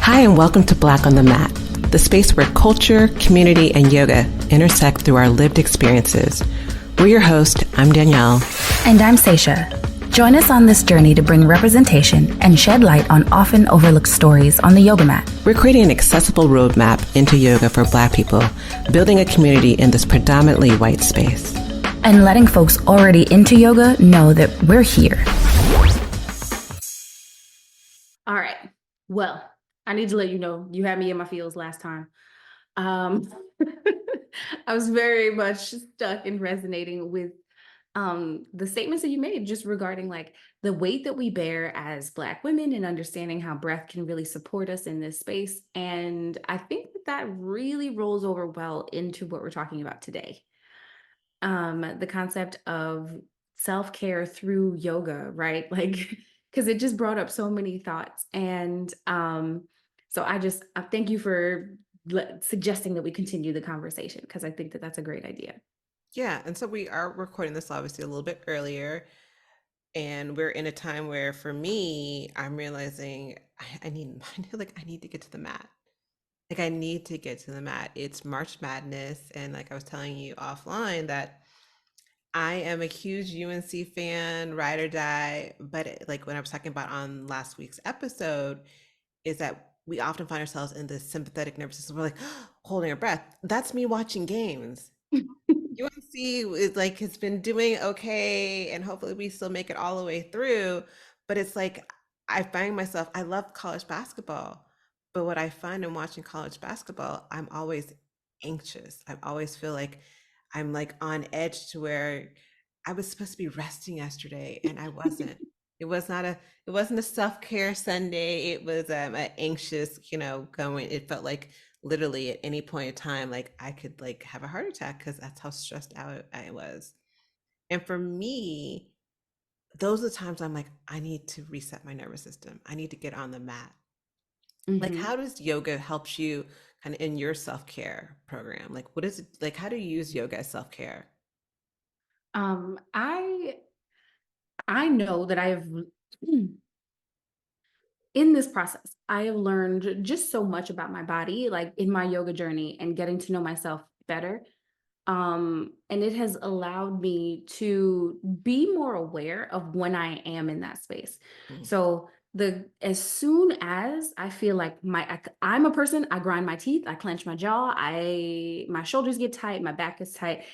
Hi, and welcome to Black on the Mat, the space where culture, community, and yoga intersect through our lived experiences. We're your host. I'm Danielle. And I'm Saisha. Join us on this journey to bring representation and shed light on often overlooked stories on the yoga mat. We're creating an accessible roadmap into yoga for Black people, building a community in this predominantly white space. And letting folks already into yoga know that we're here. All right. Well, I need to let you know, you had me in my feels last time. I was very much stuck and resonating with the statements that you made just regarding like the weight that we bear as Black women and understanding how breath can really support us in this space. And I think that really rolls over well into what we're talking about today. The concept of self-care through yoga, right? Like, because it just brought up so many thoughts. And so I thank you for suggesting that we continue the conversation, because I think that that's a great idea. Yeah, and so we are recording this obviously a little bit earlier, and we're in a time where for me, I'm realizing I need to get to the mat. Like I need to get to the mat. It's March Madness, and like I was telling you offline that I am a huge UNC fan, ride or die. But like when I was talking about on last week's episode, is that we often find ourselves in the sympathetic nervous system. We're like holding our breath. That's me watching games. UNC is like has been doing okay, and hopefully we still make it all the way through. But it's like I find myself, I love college basketball, but what I find in watching college basketball, I'm always anxious. I always feel like I'm like on edge to where I was supposed to be resting yesterday and I wasn't. It wasn't a self-care Sunday. It was an anxious, going. It felt like literally at any point in time, like I could like have a heart attack because that's how stressed out I was. And for me, those are the times I'm like, I need to reset my nervous system. I need to get on the mat. Like, how does yoga help you kind of in your self-care program? Like, what is it like? How do you use yoga as self-care? I know that I have in this process, I have learned just so much about my body, like in my yoga journey and getting to know myself better. And it has allowed me to be more aware of when I am in that space. Mm. So as soon as I feel like I'm a person, I grind my teeth, I clench my jaw, my shoulders get tight, my back is tight,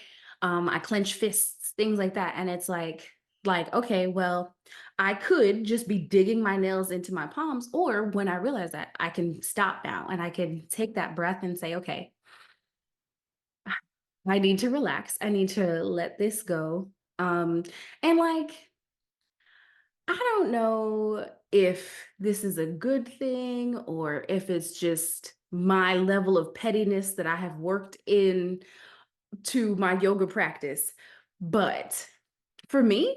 I clench fists, things like that. And it's like, okay, well, I could just be digging my nails into my palms, or when I realize that I can stop now and I can take that breath and say, okay, I need to relax. I need to let this go. And like, I don't know if this is a good thing or if it's just my level of pettiness that I have worked in to my yoga practice. But for me,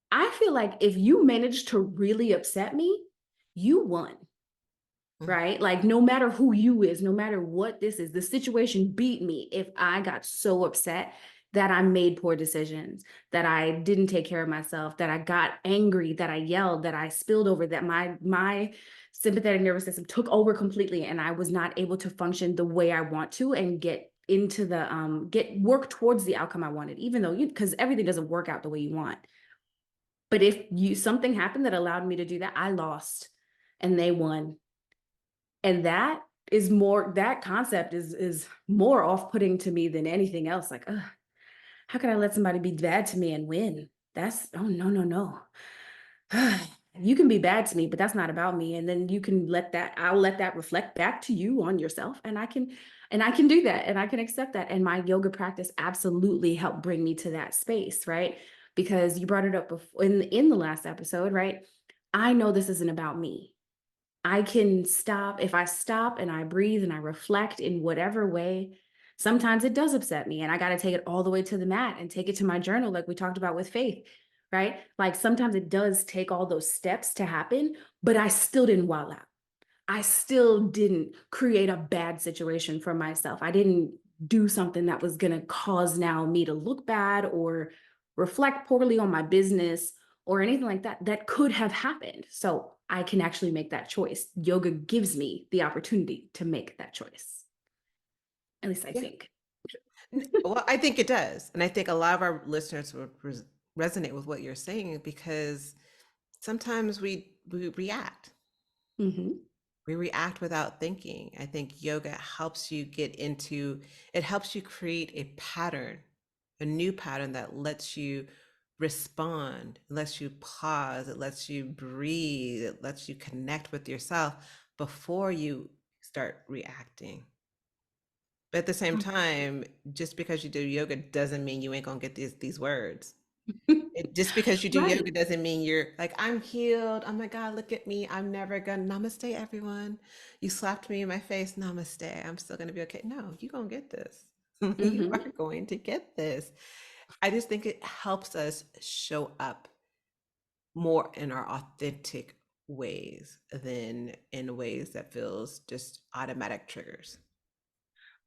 I feel like if you manage to really upset me, you won. Mm. Right? Like no matter who you is, no matter what this is, the situation beat me if I got so upset that I made poor decisions, that I didn't take care of myself, that I got angry, that I yelled, that I spilled over, that my sympathetic nervous system took over completely and I was not able to function the way I want to and get into the work towards the outcome I wanted, even though because everything doesn't work out the way you want. But if something happened that allowed me to do that, I lost and they won. And that concept is more off-putting to me than anything else. Like, ugh, how can I let somebody be bad to me and win? Oh, no, no, no. You can be bad to me, but that's not about me. And then I'll let that reflect back to you on yourself. And I can do that and I can accept that. And my yoga practice absolutely helped bring me to that space, right? Because you brought it up before in the last episode, right? I know this isn't about me. I can stop. If I stop and I breathe and I reflect in whatever way, sometimes it does upset me and I got to take it all the way to the mat and take it to my journal, like we talked about with faith, right? Like sometimes it does take all those steps to happen, but I still didn't wild out. I still didn't create a bad situation for myself. I didn't do something that was going to cause now me to look bad or reflect poorly on my business or anything like that. That could have happened. So I can actually make that choice. Yoga gives me the opportunity to make that choice. At least I Yeah. think. Well, I think it does. And I think a lot of our listeners would resonate with what you're saying because sometimes we react. Hmm. We react without thinking. I think yoga helps you it helps you create a pattern, a new pattern that lets you respond, it lets you pause, it lets you breathe, it lets you connect with yourself before you start reacting. But at the same time, just because you do yoga doesn't mean you ain't gonna get these words. Just because you do Right. yoga doesn't mean you're like, I'm healed. Oh my God, look at me. I'm never gonna namaste everyone. You slapped me in my face. Namaste. I'm still gonna be okay. No, you're gonna get this. You Hmm. are going to get this. I just think it helps us show up more in our authentic ways than in ways that feels just automatic triggers.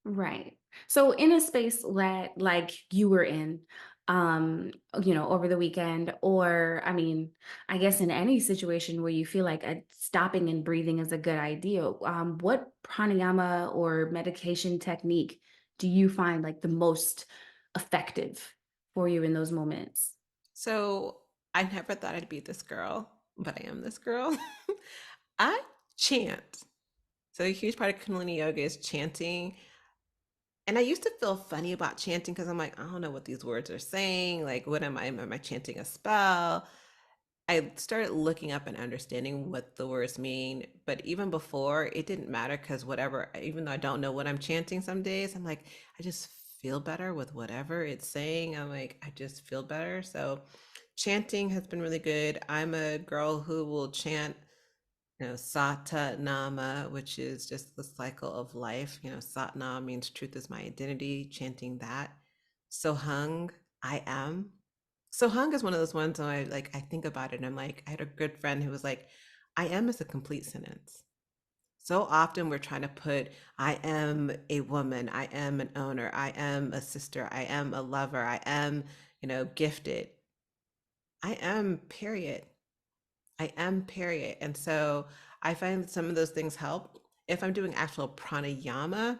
Right. So in a space that like you were in, over the weekend, or I mean, I guess in any situation where you feel like stopping and breathing is a good idea, what pranayama or medication technique do you find like the most effective for you in those moments? So I never thought I'd be this girl, but I am this girl. I chant. So a huge part of Kundalini yoga is chanting. And I used to feel funny about chanting because I'm like, I don't know what these words are saying. Like, what am I? Am I chanting a spell? I started looking up and understanding what the words mean. But even before, it didn't matter because whatever, even though I don't know what I'm chanting some days, I'm like, I just feel better with whatever it's saying. I'm like, I just feel better. So chanting has been really good. I'm a girl who will chant Sata Nama, which is just the cycle of life. Sat Nam means truth is my identity, chanting that. Sohung, I am. Sohung is one of those ones where I think about it and I'm like, I had a good friend who was like, I am is a complete sentence. So often we're trying to put, I am a woman, I am an owner, I am a sister, I am a lover, I am, gifted. I am, period. I am, period. And so I find that some of those things help. If I'm doing actual pranayama,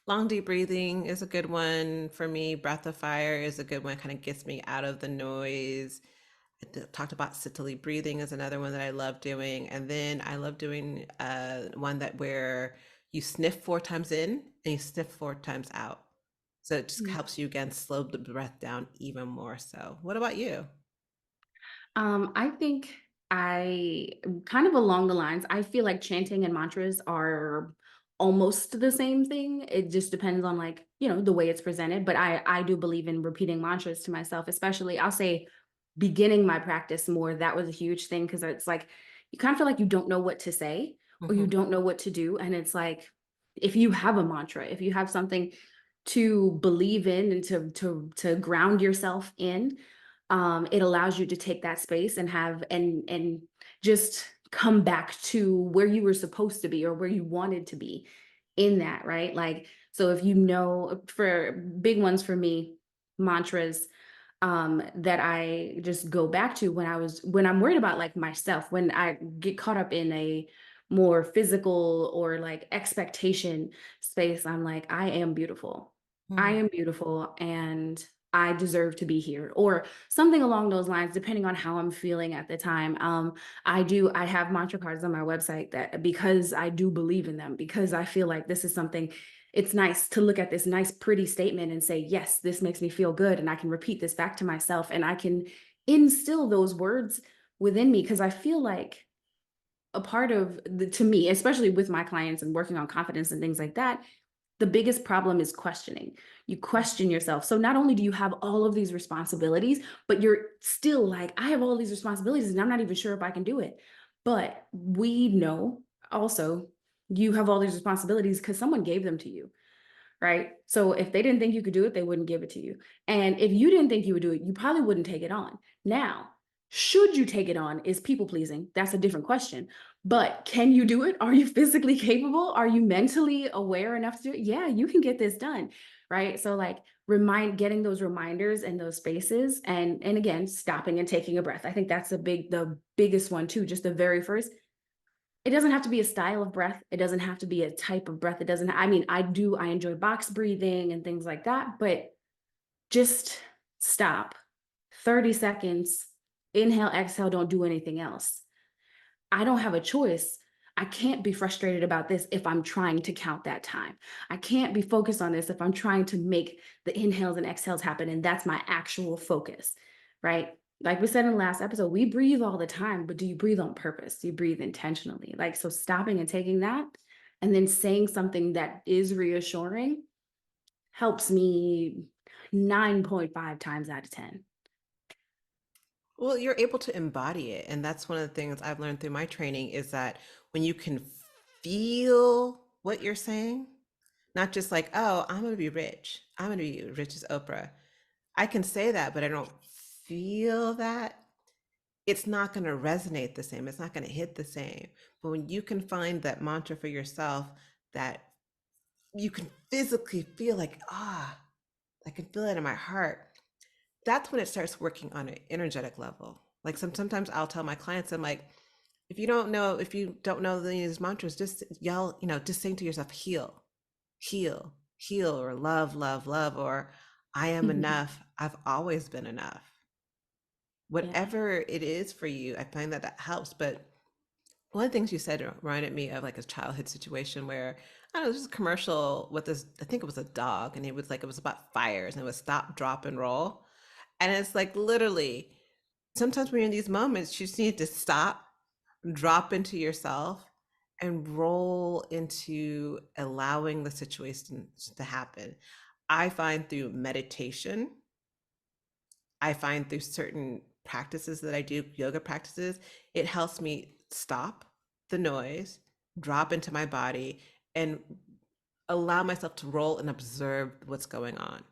long deep breathing is a good one for me. Breath of fire is a good one, kind of gets me out of the noise. Talked about sitali breathing is another one that I love doing. And then I love doing one that where you sniff 4 times in and you sniff 4 times out. So it just helps you again slow the breath down even more so. What about you? I think kind of along the lines, I feel like chanting and mantras are almost the same thing. It just depends on like, the way it's presented. But I do believe in repeating mantras to myself, especially I'll say beginning my practice more. That was a huge thing because it's like you kind of feel like you don't know what to say or you Mhm. don't know what to do. And it's like if you have a mantra, if you have something to believe in and to ground yourself in, it allows you to take that space and have and just come back to where you were supposed to be or where you wanted to be in that, right? Like, so if for big ones for me, mantras that I just go back to when I'm worried about like myself, when I get caught up in a more physical or like expectation space, I'm like, I am beautiful. I Mm. am beautiful and I deserve to be here, or something along those lines, depending on how I'm feeling at the time. I have mantra cards on my website that because I do believe in them, because I feel like this is something it's nice to look at this nice, pretty statement and say, yes, this makes me feel good. And I can repeat this back to myself and I can instill those words within me. Cause I feel like a part of to me, especially with my clients and working on confidence and things like that, the biggest problem is questioning. You question yourself. So not only do you have all of these responsibilities, but you're still like, I have all these responsibilities and I'm not even sure if I can do it. But we know also you have all these responsibilities because someone gave them to you, right? So if they didn't think you could do it, they wouldn't give it to you. And if you didn't think you would do it, you probably wouldn't take it on. Now, should you take it on is people pleasing. That's a different question. But can you do it? Are you physically capable? Are you mentally aware enough to do it? Yeah, you can get this done. Right. So like getting those reminders and those spaces and again, stopping and taking a breath. I think that's the biggest one too. Just the very first. It doesn't have to be a style of breath. It doesn't have to be a type of breath. It doesn't, I mean, I enjoy box breathing and things like that, but just stop 30 seconds, inhale, exhale, don't do anything else. I don't have a choice. I can't be frustrated about this if I'm trying to count that time. I can't be focused on this if I'm trying to make the inhales and exhales happen. And that's my actual focus, right? Like we said in the last episode, we breathe all the time, but do you breathe on purpose? Do you breathe intentionally? Like, so stopping and taking that and then saying something that is reassuring helps me 9.5 times out of 10. Well, you're able to embody it. And that's one of the things I've learned through my training is that when you can feel what you're saying, not just like, oh, I'm going to be rich. I'm going to be rich as Oprah. I can say that, but I don't feel that. It's not going to resonate the same. It's not going to hit the same. But when you can find that mantra for yourself that you can physically feel like, I can feel it in my heart, that's when it starts working on an energetic level. Like sometimes I'll tell my clients, I'm like, if you don't know these mantras, just yell, just sing to yourself, heal, heal, heal, or love, love, love, or I am enough. I've always been enough. Yeah. Whatever it is for you, I find that helps. But one of the things you said reminded me of like a childhood situation where I don't know, this was a commercial with this, I think it was a dog, and it was about fires and it was stop, drop, and roll. And it's like literally, sometimes when you're in these moments, you just need to stop, drop into yourself, and roll into allowing the situation to happen. I find through meditation, I find through certain practices that I do, yoga practices, it helps me stop the noise, drop into my body, and allow myself to roll and observe what's going on.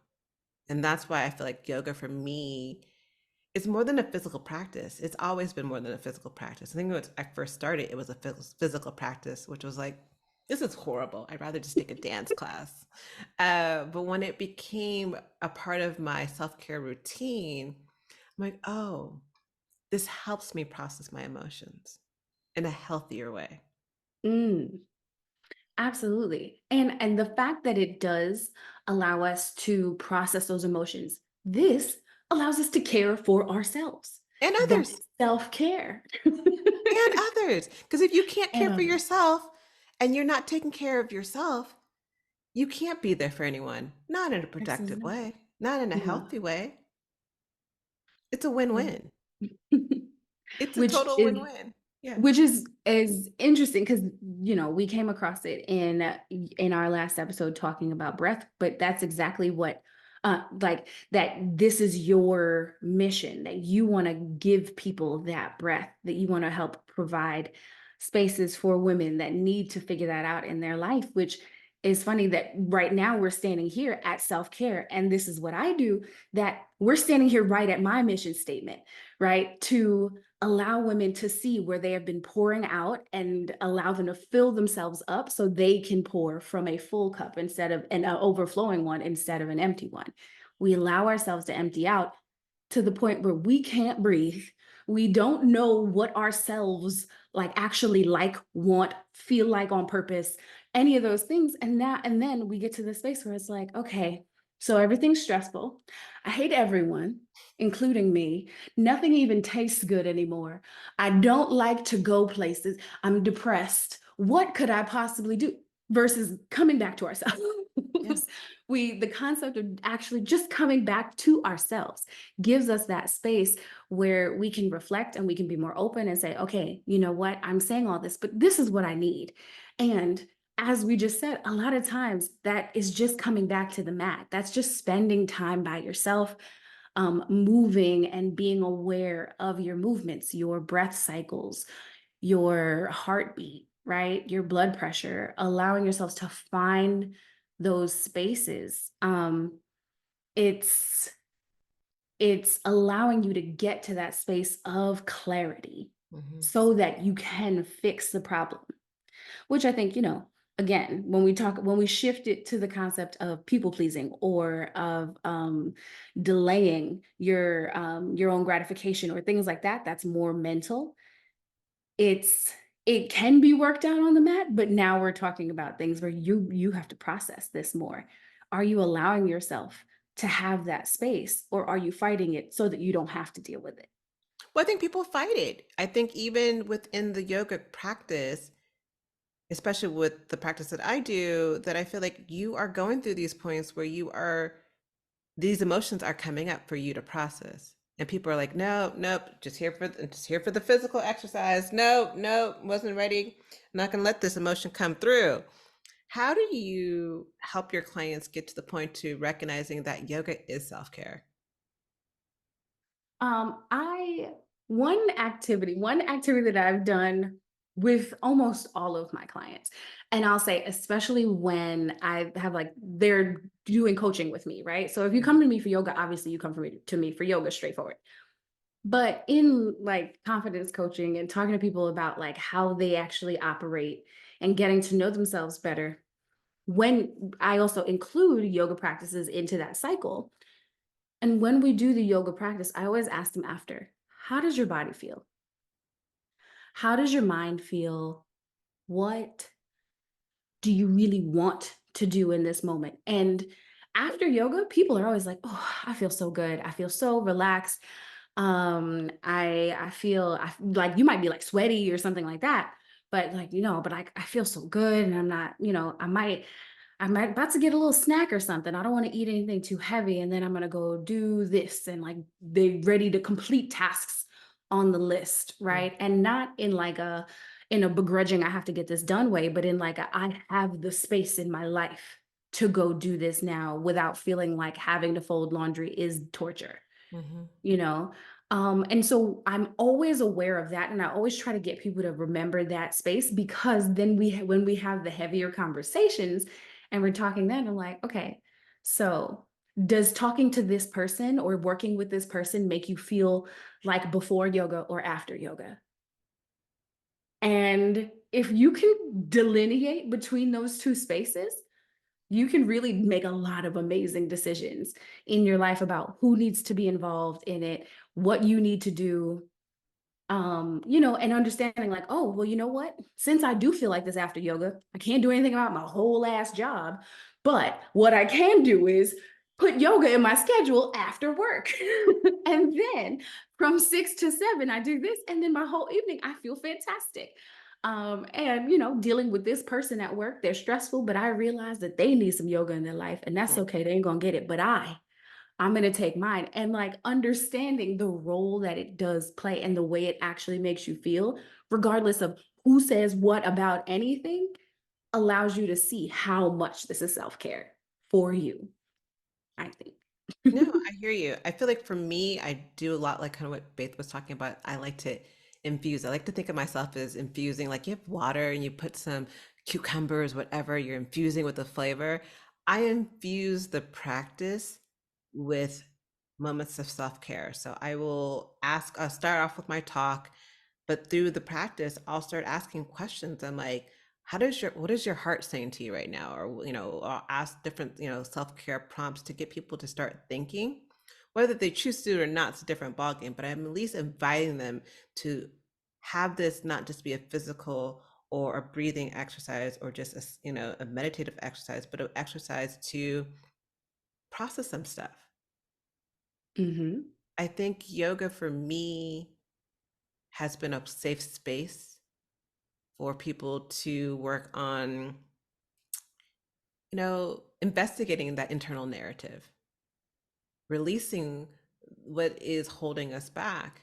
And that's why I feel like yoga for me is more than a physical practice. It's always been more than a physical practice. I think when I first started, it was a physical practice, which was like, this is horrible. I'd rather just take a dance class. But when it became a part of my self care routine, I'm like, oh, this helps me process my emotions in a healthier way. Mm. Absolutely. And the fact that it does allow us to process those emotions, this allows us to care for ourselves. And That's others, self-care. and others. Because if you can't And care for others. yourself and you're not taking care of yourself, you can't be there for anyone. Not in a productive Absolutely. way, not in a No. healthy way. It's a Yeah. win-win. It's a Which total is win-win. Yeah. Which is interesting because we came across it in our last episode talking about breath, but that's exactly what like that this is your mission, that you want to give people that breath, that you want to help provide spaces for women that need to figure that out in their life, which is funny that right now we're standing here at self-care and this is what I do, that we're standing here right at my mission statement, right? To allow women to see where they have been pouring out and allow them to fill themselves up so they can pour from a full cup instead of an overflowing one instead of an empty one. We allow ourselves to empty out to the point where we can't breathe. We don't know what ourselves like actually like, want, feel like on purpose, any of those things. And then we get to the space where it's like, okay, so everything's stressful. I hate everyone, including me. Nothing even tastes good anymore. I don't like to go places. I'm depressed. What could I possibly do? Versus coming back to ourselves. Yeah. The concept of actually just coming back to ourselves gives us that space where we can reflect and we can be more open and say, okay, you know what? I'm saying all this, but this is what I need. And as we just said, a lot of times that is just coming back to the mat. That's just spending time by yourself, moving and being aware of your movements, your breath cycles, your heartbeat, right? Your blood pressure, allowing yourselves to find those spaces. It's it's allowing you to get to that space of clarity. Mhm. so that you can fix the problem. Which I think, again, when we shift it to the concept of people pleasing or of delaying your own gratification or things like that, that's more mental. It's it can be worked out on the mat, but now we're talking about things where you have to process this more. Are you allowing yourself to have that space, or are you fighting it so that you don't have to deal with it? Well, I think people fight it. I think even within the yoga practice, especially with the practice that I do, that I feel like you are going through these points where these emotions are coming up for you to process. And people are like, no, nope, just here for the physical exercise. No, no, wasn't ready. I'm not gonna let this emotion come through. How do you help your clients get to the point to recognizing that yoga is self-care? I one activity that I've done with almost all of my clients, and I'll say especially when I have like they're doing coaching with me, right? So if you come to me for yoga, obviously you come to me for yoga, straightforward. But in like confidence coaching and talking to people about like how they actually operate and getting to know themselves better, when I also include yoga practices into that cycle, and when we do the yoga practice, I always ask them after, how does your body feel? How does your mind feel? What do you really want to do in this moment? And after yoga, people are always like, "Oh, I feel so good. I feel so relaxed. I feel like you might be like sweaty or something like that, but like, but I feel so good and I'm not, I'm about to get a little snack or something. I don't want to eat anything too heavy. And then I'm going to go do this. And like they ready to complete tasks on the list. Mhm. Right. And not in a begrudging, I have to get this done way, but in like, I have the space in my life to go do this now without feeling like having to fold laundry is torture, Mhm. you know? And so I'm always aware of that. And I always try to get people to remember that space because then when we have the heavier conversations and we're talking then, I'm like, okay, so does talking to this person or working with this person make you feel like before yoga or after yoga? And if you can delineate between those two spaces, you can really make a lot of amazing decisions in your life about who needs to be involved in it, what you need to do, and understanding like, oh, well, you know what? Since I do feel like this after yoga, I can't do anything about my whole ass job. But what I can do is put yoga in my schedule after work. And then from 6 to 7, I do this. And then my whole evening, I feel fantastic. And dealing with this person at work, they're stressful, but I realize that they need some yoga in their life, and that's Mm. okay. They ain't gonna get it. But I'm going to take mine, and like understanding the role that it does play and the way it actually makes you feel, regardless of who says what about anything, allows you to see how much this is self care for you, I think. No, I hear you. I feel like for me, I do a lot like kind of what Faith was talking about. I like to infuse. I like to think of myself as infusing, like you have water and you put some cucumbers, whatever, you're infusing with the flavor. I infuse the practice with moments of self-care. So I'll start off with my talk, but through the practice, I'll start asking questions. I'm like, what is your heart saying to you right now? Or, I'll ask different, self-care prompts to get people to start thinking. Whether they choose to or not, it's a different ballgame, but I'm at least inviting them to have this not just be a physical or a breathing exercise or just a meditative exercise, but an exercise to process some stuff. Hmm. I think yoga for me has been a safe space for people to work on, investigating that internal narrative, releasing what is holding us back.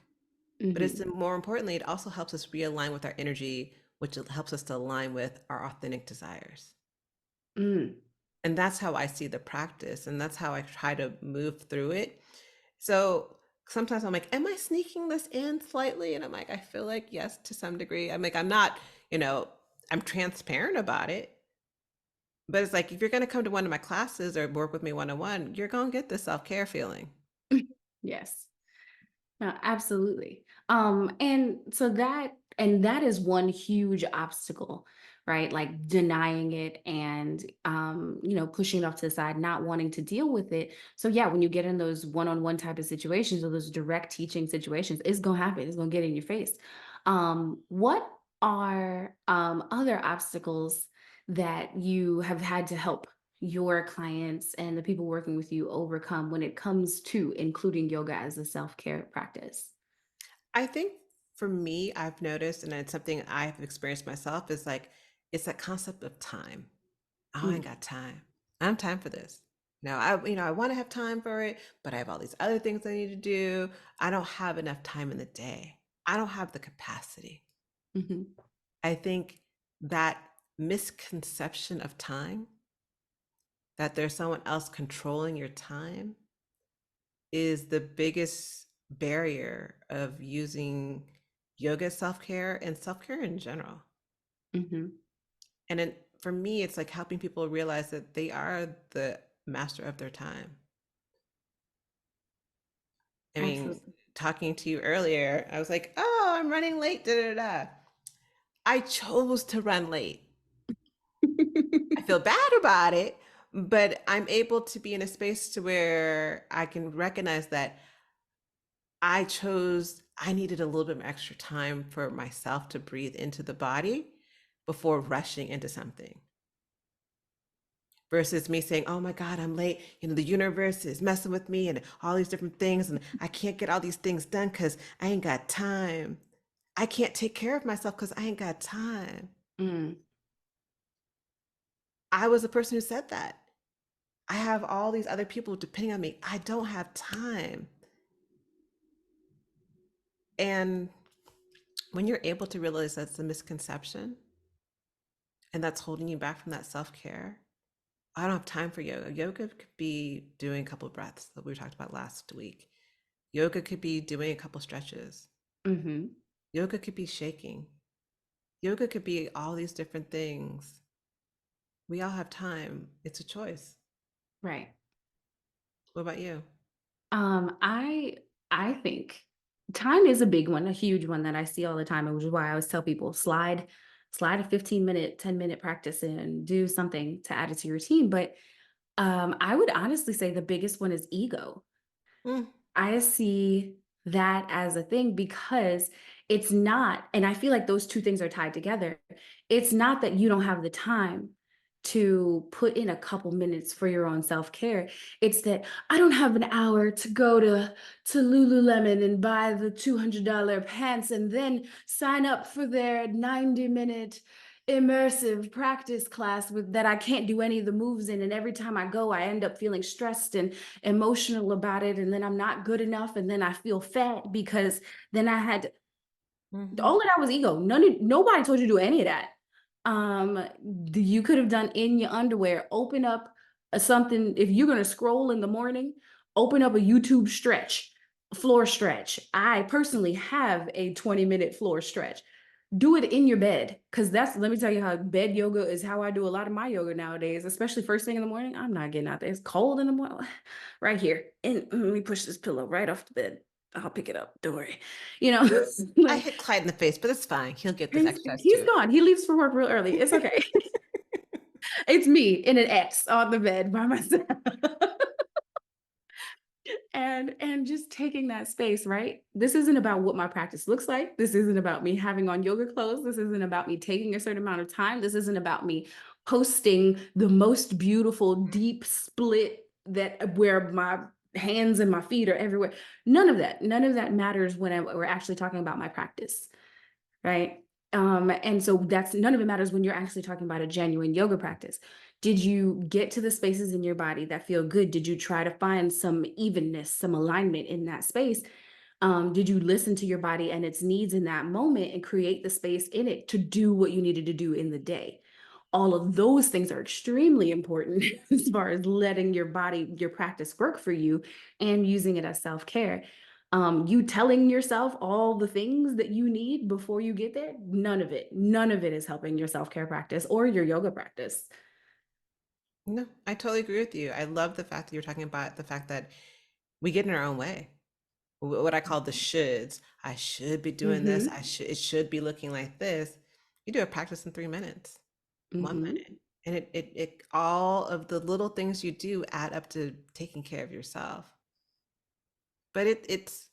But it's Hmm. more importantly, it also helps us realign with our energy, which helps us to align with our authentic desires. Mm. And that's how I see the practice. And that's how I try to move through it. So sometimes I'm like, am I sneaking this in slightly? And I'm like, I feel like yes, to some degree. I'm like, I'm not, you know, I'm transparent about it. But it's like, if you're going to come to one of my classes or work with me one on one, you're going to get the self care feeling. Yes. No, absolutely. And so that is one huge obstacle, right? Like denying it and pushing it off to the side, not wanting to deal with it. So yeah, when you get in those one-on-one type of situations or those direct teaching situations, it's gonna happen. It's gonna get in your face. What are other obstacles that you have had to help your clients and the people working with you overcome when it comes to including yoga as a self-care practice? I think for me, I've noticed, and it's something I've experienced myself, is like it's that concept of time. Oh, I ain't Mm, got time. I don't have time for this. No, I want to have time for it, but I have all these other things I need to do. I don't have enough time in the day. I don't have the capacity. mhm. I think that misconception of time, that there's someone else controlling your time, is the biggest barrier of using yoga self-care and self-care in general. Mhm. And then for me, it's like helping people realize that they are the master of their time. I mean, Absolutely. talking to you earlier, I was like, oh, I'm running late, da da da. I chose to run late. I feel bad about it, but I'm able to be in a space to where I can recognize that I needed a little bit more extra time for myself to breathe into the body before rushing into something. Versus me saying, oh my God, I'm late. The universe is messing with me and all these different things, and I can't get all these things done because I ain't got time. I can't take care of myself because I ain't got time. Mm, I was the person who said that. I have all these other people depending on me. I don't have time. And when you're able to realize that's a misconception and that's holding you back from that self care, I don't have time for yoga. Yoga could be doing a couple of breaths that we talked about last week. Yoga could be doing a couple stretches. mhm. Yoga could be shaking. Yoga could be all these different things. We all have time. It's a choice. Right. What about you? I think time is a big one, a huge one that I see all the time, and which is why I always tell people slide a 15-minute, 10-minute practice in and do something to add it to your routine. But I would honestly say the biggest one is ego. Mm, I see that as a thing because it's not, and I feel like those two things are tied together. It's not that you don't have the time to put in a couple minutes for your own self-care. It's that I don't have an hour to go to Lululemon and buy the $200 pants and then sign up for their 90-minute immersive practice class with that I can't do any of the moves in, and every time I go I end up feeling stressed and emotional about it, and then I'm not good enough, and then I feel fat because then I had hmm. all of that was ego. Nobody told you to do any of that. You could have done in your underwear. Open up something if you're gonna scroll in the morning. Open up a YouTube stretch, floor stretch. I personally have a 20-minute floor stretch. Do it in your bed, because that's, let me tell you, how bed yoga is how I do a lot of my yoga nowadays, especially first thing in the morning. I'm not getting out there. It's cold in the morning. Right here. And let me push this pillow right off the bed. I'll pick it up. Don't worry. You know, I like hit Clyde in the face, but it's fine. He'll get this exercise he's too. gone. He leaves for work real early. It's okay. It's me in an X on the bed by myself. And just taking that space, right? This isn't about what my practice looks like. This isn't about me having on yoga clothes. This isn't about me taking a certain amount of time. This isn't about me posting the most beautiful deep split that where my hands and my feet are everywhere. None of that matters when we're actually talking about my practice, right? And so that's, none of it matters when you're actually talking about a genuine yoga practice. Did you get to the spaces in your body that feel good? Did you try to find some evenness, some alignment in that space? Did you listen to your body and its needs in that moment and create the space in it to do what you needed to do in the day? All of those things are extremely important as far as letting your body, your practice work for you and using it as self-care. You telling yourself all the things that you need before you get there, none of it is helping your self-care practice or your yoga practice. No, I totally agree with you. I love the fact that you're talking about the fact that we get in our own way. what I call the shoulds. I should be doing this. Mhm. It should be looking like this. You do a practice in 3 minutes, one Mhm. minute. And all of the little things you do add up to taking care of yourself. But it's,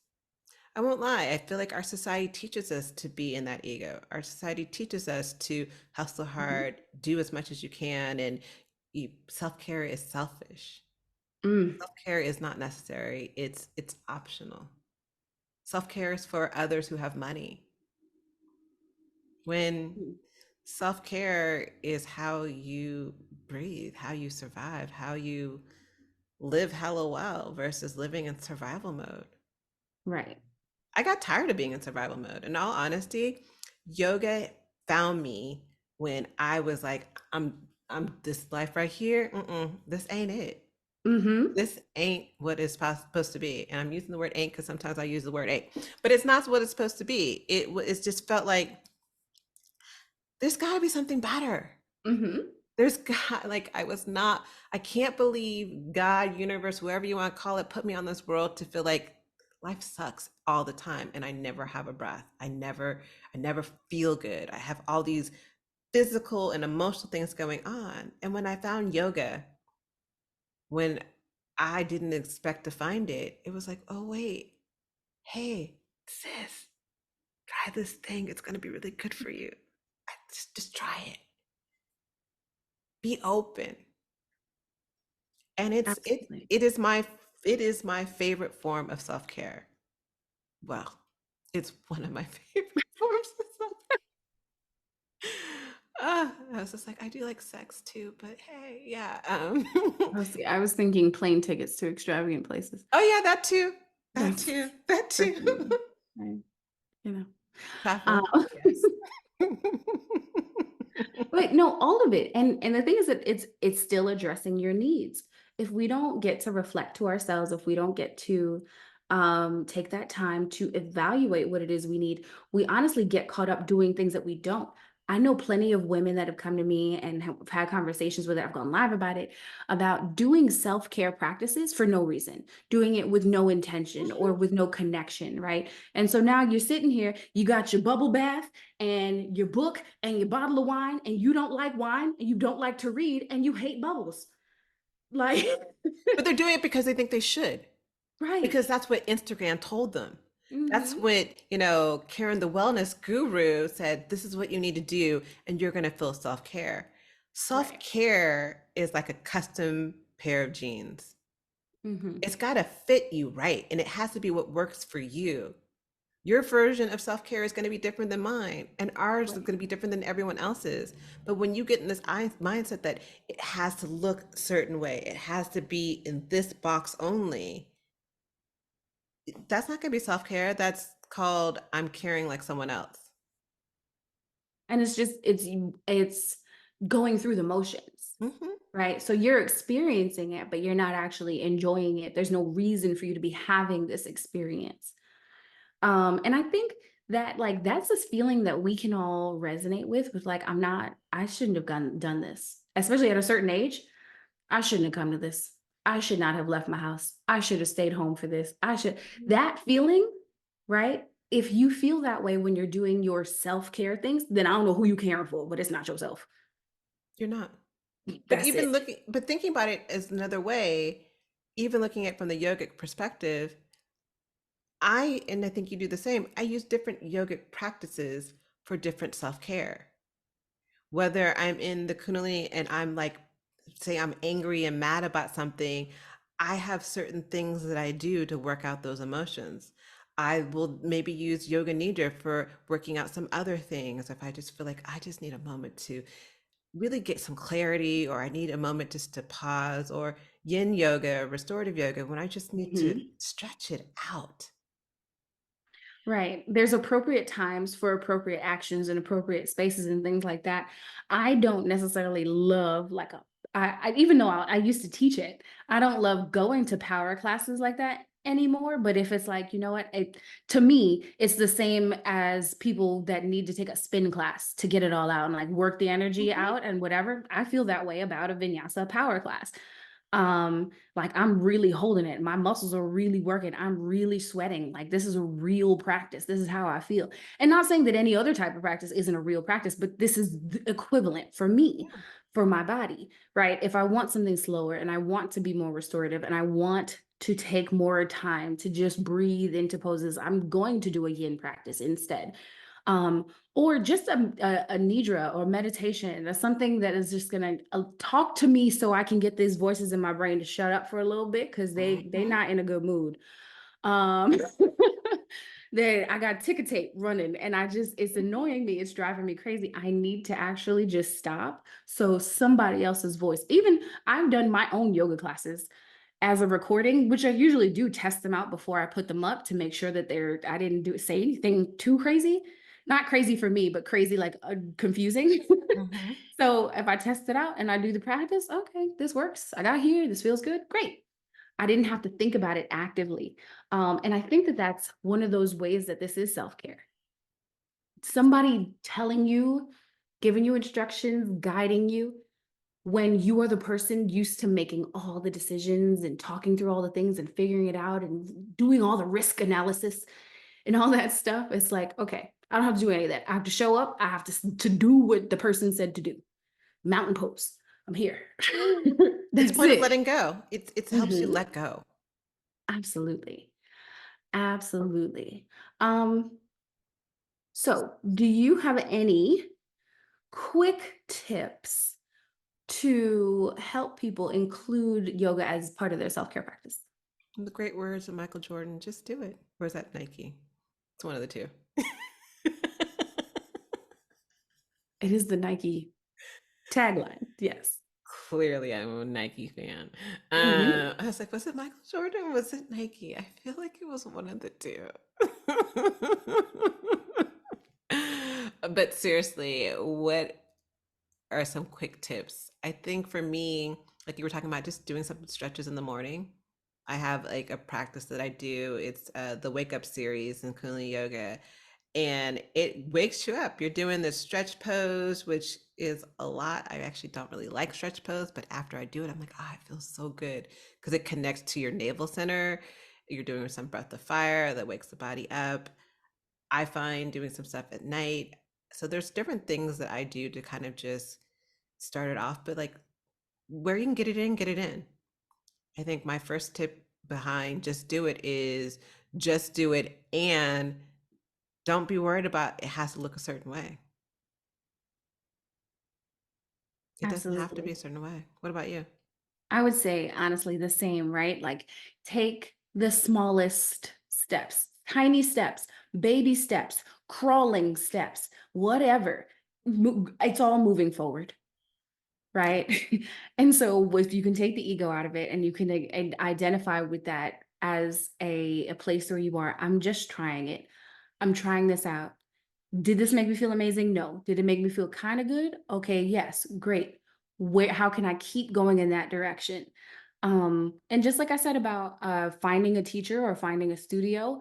I won't lie, I feel like our society teaches us to be in that ego. Our society teaches us to hustle Mhm. hard, do as much as you can, and self-care is selfish. Mm. Self-care is not necessary. It's optional. Self-care is for others who have money. When Mm. self-care is how you breathe, how you survive, how you live hella well versus living in survival mode. Right. I got tired of being in survival mode. In all honesty, yoga found me when I was like, I'm this life right here. This ain't it. Mhm. This ain't what it's supposed to be. And I'm using the word ain't because sometimes I use the word ain't, but it's not what it's supposed to be. It's just felt like there's got to be something better. Mhm. There's God, like I can't believe God, universe, whoever you want to call it, put me on this world to feel like life sucks all the time and I never have a breath. I never feel good. I have all these physical and emotional things going on. And when I found yoga, when I didn't expect to find it, it was like, oh wait, hey, sis, try this thing. It's gonna be really good for you. Just try it. Be open. And Absolutely. it is my favorite form of self-care. Well, it's one of my favorite forms of self-care. I was just like, I do like sex too, but hey, yeah. I was thinking plane tickets to extravagant places. Oh yeah, that too. That That's too. That for too. me. Right. You know. Travel, Uh, yes. But no, all of it. And the thing is that it's still addressing your needs. If we don't get to reflect to ourselves, if we don't get to take that time to evaluate what it is we need, we honestly get caught up doing things that we don't. I know plenty of women that have come to me and have had conversations with it. I've gone live about it, about doing self-care practices for no reason, doing it with no intention or Mhm. with no connection, right? And so now you're sitting here, you got your bubble bath and your book and your bottle of wine, and you don't like wine and you don't like to read and you hate bubbles. Like, But they're doing it because they think they should. right. Because that's what Instagram told them. That's Hmm. what, Karen, the wellness guru, said, this is what you need to do, and you're going to feel self care. Self Right. care is like a custom pair of jeans. Hmm. It's got to fit you right, and it has to be what works for you. Your version of self care is going to be different than mine, and ours is Right. going to be different than everyone else's. But when you get in this mindset that it has to look a certain way, it has to be in this box only, that's not going to be self-care. That's called I'm caring like someone else. And it's just, it's going through the motions, Hmm. right? So you're experiencing it, but you're not actually enjoying it. There's no reason for you to be having this experience. And I think that like that's this feeling that we can all resonate with like, I shouldn't have done this, especially at a certain age. I shouldn't have come to this. I should not have left my house. I should have stayed home for this. That feeling, right? If you feel that way when you're doing your self-care things, then I don't know who you caring for, but it's not yourself. You're not. But That's it. thinking about it as another way, even looking at it from the yogic perspective, and I think you do the same, I use different yogic practices for different self-care. Whether I'm in the Kundalini and I'm like, say I'm angry and mad about something, I have certain things that I do to work out those emotions. I will maybe use yoga nidra for working out some other things. If I just feel like I just need a moment to really get some clarity, or I need a moment just to pause, or yin yoga, restorative yoga, when I just need to Mhm. stretch it out. Right. There's appropriate times for appropriate actions and appropriate spaces and things like that. I don't necessarily love like even though I used to teach it, I don't love going to power classes like that anymore. But if it's like, you know what, to me, it's the same as people that need to take a spin class to get it all out and like work the energy Mhm. out and whatever. I feel that way about a vinyasa power class. Like I'm really holding it. My muscles are really working. I'm really sweating. Like this is a real practice. This is how I feel. And not saying that any other type of practice isn't a real practice, but this is the equivalent for me, Yeah. for my body, right? If I want something slower and I want to be more restorative and I want to take more time to just breathe into poses, I'm going to do a yin practice instead. Um, or just a nidra or meditation, or something that is just gonna talk to me so I can get these voices in my brain to shut up for a little bit because they Mhm. not in a good mood. Um, then I got ticker tape running and it's annoying me. It's driving me crazy. I need to actually just stop. So somebody else's voice, even I've done my own yoga classes as a recording, which I usually do test them out before I put them up to make sure that I didn't say anything too crazy. Not crazy for me, but crazy like confusing. Mhm. So if I test it out and I do the practice, okay, this works. I got here. This feels good. Great. I didn't have to think about it actively. And I think that that's one of those ways that this is self care. Somebody telling you, giving you instructions, guiding you when you are the person used to making all the decisions and talking through all the things and figuring it out and doing all the risk analysis and all that stuff. It's like, okay, I don't have to do any of that. I have to show up. I have to do what the person said to do. Mountain pose. I'm here. It's a That's point of it. letting go. It helps you Mhm. let go. Absolutely. Absolutely. Um, so do you have any quick tips to help people include yoga as part of their self-care practice? In the great words of Michael Jordan, just do it. Or is that Nike? It's one of the two. It is the Nike tagline. Yes. Clearly, I'm a Nike fan. Mhm. I was like, was it Michael Jordan? Was it Nike? I feel like it was one of the two. But seriously, what are some quick tips? I think for me, like you were talking about, just doing some stretches in the morning. I have like a practice that I do. It's the Wake Up series in Kundalini Yoga, and it wakes you up. You're doing this stretch pose, which is a lot. I actually don't really like stretch pose, but after I do it, I'm like, oh, it feels so good because it connects to your navel center. You're doing some breath of fire that wakes the body up. I find doing some stuff at night. So there's different things that I do to kind of just start it off, but like where you can get it in, get it in. I think my first tip behind just do it is just do it and don't be worried about it has to look a certain way. It doesn't have to be Absolutely. a certain way. What about you? I would say honestly the same, right? Like take the smallest steps, tiny steps, baby steps, crawling steps, whatever. It's all moving forward, right? And so if you can take the ego out of it and you can identify with that as a place where you are, I'm just trying it. I'm trying this out. Did this make me feel amazing? No. Did it make me feel kind of good? Okay, yes, great. Where how can I keep going in that direction? And just like I said about finding a teacher or finding a studio,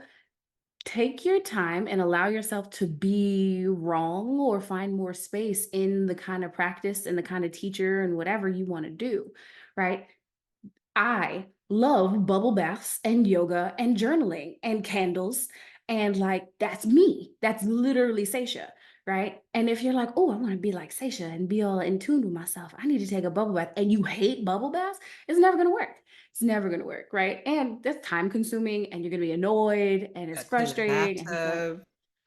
take your time and allow yourself to be wrong or find more space in the kind of practice and the kind of teacher and whatever you want to do, right? I love bubble baths and yoga and journaling and candles. And like, that's me. That's literally Saisha. Right. And if you're like, oh, I want to be like Saisha and be all in tune with myself, I need to take a bubble bath and you hate bubble baths, it's never going to work. It's never going to work. Right. And that's time consuming and you're going to be annoyed and it's Gotta clean the frustrating. And it's like, bathtub.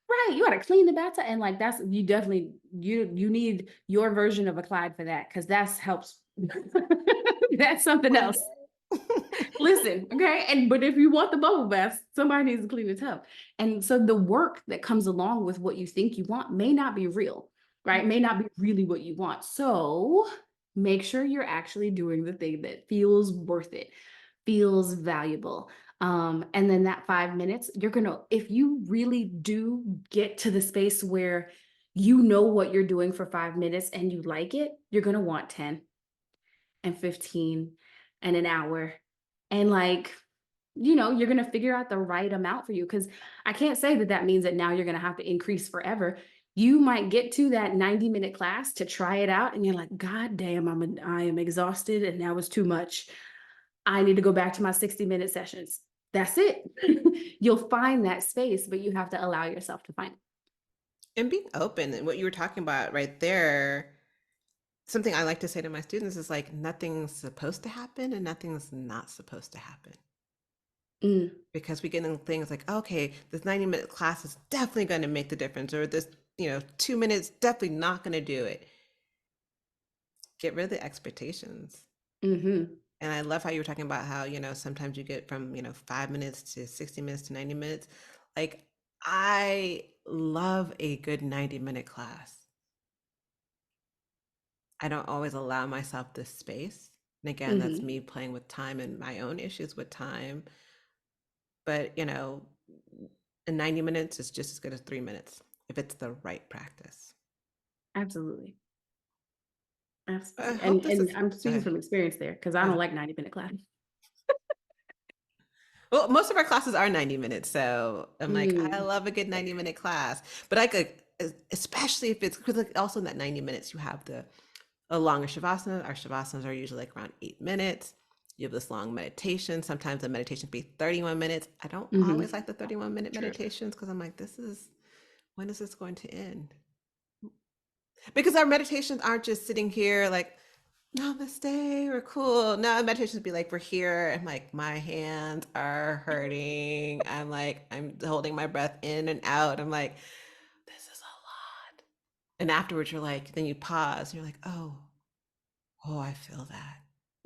right, you gotta clean the bathtub and like that's you definitely you need your version of a Clyde for that because that's helps. That's something One else. day. Listen, okay? And but if you want the bubble bath, somebody needs to clean the tub. And so the work that comes along with what you think you want may not be real, right? May not be really what you want. So make sure you're actually doing the thing that feels worth it, feels valuable. And then that 5 minutes, you're gonna, if you really do get to the space where you know what you're doing for 5 minutes and you like it, you're gonna want 10 and 15 and an hour. And like, you're going to figure out the right amount for you. Cause I can't say that that means that now you're going to have to increase forever. You might get to that 90-minute class to try it out and you're like, God damn, I am exhausted and that was too much. I need to go back to my 60-minute sessions. That's it. You'll find that space, but you have to allow yourself to find it. And being open, and what you were talking about right there, something I like to say to my students is like, nothing's supposed to happen and nothing's not supposed to happen. Mm. Because we get in things like, okay, this 90-minute class is definitely going to make the difference, or this, 2 minutes definitely not going to do it. Get rid of the expectations. Mm-hmm. And I love how you were talking about how, sometimes you get from, 5 minutes to 60 minutes to 90 minutes. Like, I love a good 90-minute class. I don't always allow myself this space. And again, that's me playing with time and my own issues with time. But, in 90 minutes is just as good as 3 minutes if it's the right practice. Absolutely. Absolutely. I hope And I'm speaking from experience there because I don't like 90-minute classes. Well, most of our classes are 90 minutes. So I'm like, I love a good 90-minute class. But I could, especially if it's, because like also in that 90 minutes, you have a longer shavasana. Our shavasana are usually like around 8 minutes. You have this long meditation. Sometimes the meditation can be 31 minutes. I don't always like the 31-minute meditations because I'm like, when is this going to end? Because our meditations aren't just sitting here like, namaste, we're cool. No, meditations be like, we're here. And like, my hands are hurting. I'm holding my breath in and out. I'm like, this is a lot. And afterwards, you're like, then you pause. And you're like, oh, I feel that.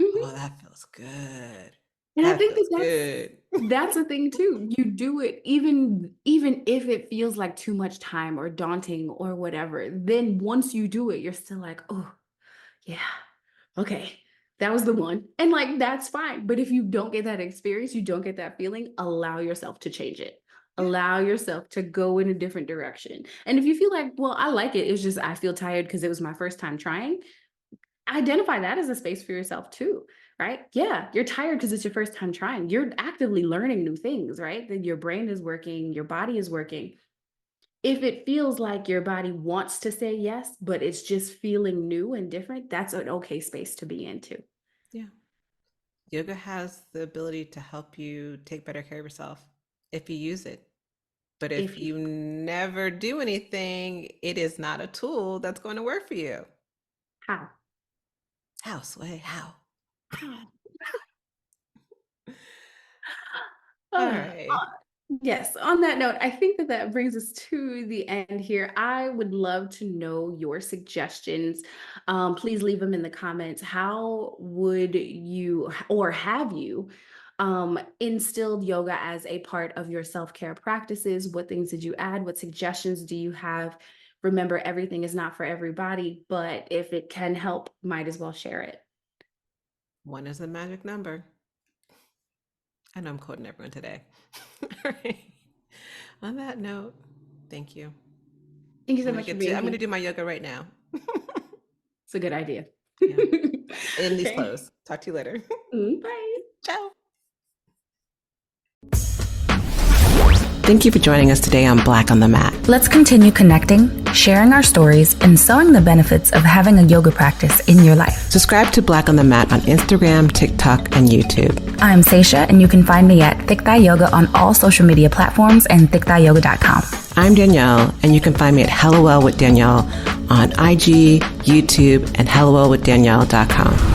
Oh, that feels good. And I That think feels that good. that's a thing too. You do it even if it feels like too much time or daunting or whatever. Then once you do it, you're still like, oh, yeah, okay, that was the one. And like, that's fine. But if you don't get that experience, you don't get that feeling, allow yourself to change it. Yeah. Allow yourself to go in a different direction. And if you feel like, well, I like it, it's just I feel tired because it was my first time trying, identify that as a space for yourself too, right? Yeah, you're tired because it's your first time trying. You're actively learning new things, right? That your brain is working, your body is working. If it feels like your body wants to say yes, but it's just feeling new and different, that's an okay space to be into. Yeah. Yoga has the ability to help you take better care of yourself if you use it. But if you never do anything, it is not a tool that's going to work for you. How? How, Sway? How? All right. Yes. On that note, I think that brings us to the end here. I would love to know your suggestions. Please leave them in the comments. How would you, or have you, instilled yoga as a part of your self-care practices? What things did you add? What suggestions do you have? Remember, everything is not for everybody, but if it can help, might as well share it. 1 is the magic number. I know I'm quoting everyone today. All right. On that note, thank you. Thank you so much for being here. I'm going to do my yoga right now. It's a good idea. Yeah. In these clothes. Talk to you later. Bye. Ciao. Thank you for joining us today on Black on the Mat. Let's continue connecting, sharing our stories, and sowing the benefits of having a yoga practice in your life. Subscribe to Black on the Mat on Instagram, TikTok, and YouTube. I'm Saisha, and you can find me at Thick Thigh Yoga on all social media platforms and thickthighyoga.com. I'm Danielle, and you can find me at HelloWell with Danielle on IG, YouTube, and HelloWellWithDanielle.com.